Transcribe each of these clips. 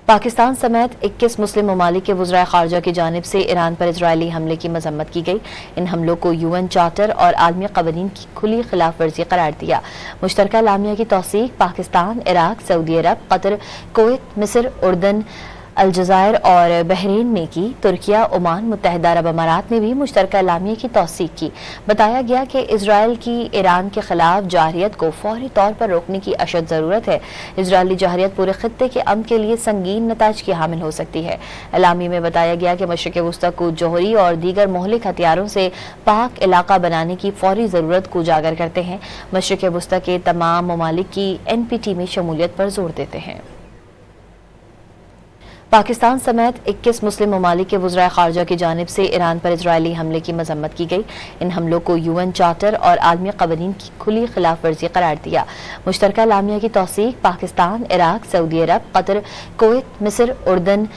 पाकिस्तान समेत 21 मुस्लिम ममालिक के वज़राए ख़ारजा की जानिब से ईरान पर इजरायली हमले की मजम्मत की गई। इन हमलों को यूएन चार्टर और आलमी क़वानीन की खुली खिलाफ वर्जी करार दिया। मुश्तरका लामिया की तौसीक पाकिस्तान, इराक, सऊदी अरब, कतर, कुवैत, मिस्र, उर्दन, अलजज़ायर और बहरीन ने की। तुर्किया, ओमान, मुत्तहिदा अरब अमारात ने भी मुश्तरका लामिया की तौसीक की। बताया गया कि इजराइल की ईरान के खिलाफ जारहियत को फौरी तौर पर रोकने की अशद ज़रूरत है। इजरायली जारहियत पूरे खित्ते के अमन के लिए संगीन नताज की हामिल हो सकती है। एलामी में बताया गया कि मशरिक़ वस्ता को जौहरी और दीगर मोहलिक हथियारों से पाक इलाका बनाने की फौरी ज़रूरत को उजागर करते हैं। मशरिक़ वस्ता के तमाम ममालिक की NPT में शमूलियत पर जोर देते हैं। पाकिस्तान समेत 21 मुस्लिम ममालिक के वज़राए ख़ारजा की जानिब से ईरान पर इजरायली हमले की मजम्मत की गई। इन हमलों को यूएन चार्टर और आलमी क़वानीन की खुली खिलाफ वर्जी करार दिया। मुश्तरका लामिया की तौसीक पाकिस्तान, इराक, सऊदी अरब, कतर, कुवैत, मिस्र, उर्दन,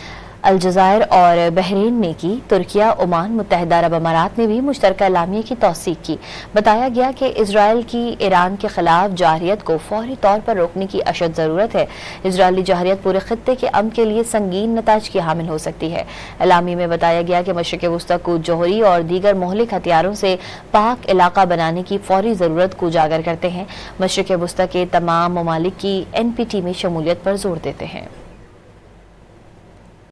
अलजज़ायर और बहरीन ने की। तुर्किया, ओमान, मुत्तहिदा अरब अमारात ने भी मुश्तरका लामिया की तौसीक की। बताया गया कि इजराइल की ईरान के खिलाफ जारहियत को फौरी तौर पर रोकने की अशद ज़रूरत है। इजरायली जारहियत पूरे खित्ते के अमन के लिए संगीन नताज की हामिल हो सकती है। एलामी में बताया गया कि मशरिक़ वस्ता को जौहरी और दीगर मोहलिक हथियारों से पाक इलाका बनाने की फौरी ज़रूरत को उजागर करते हैं। मशरिक़ वस्ता के तमाम ममालिक की NPT में शमूलियत पर जोर देते हैं।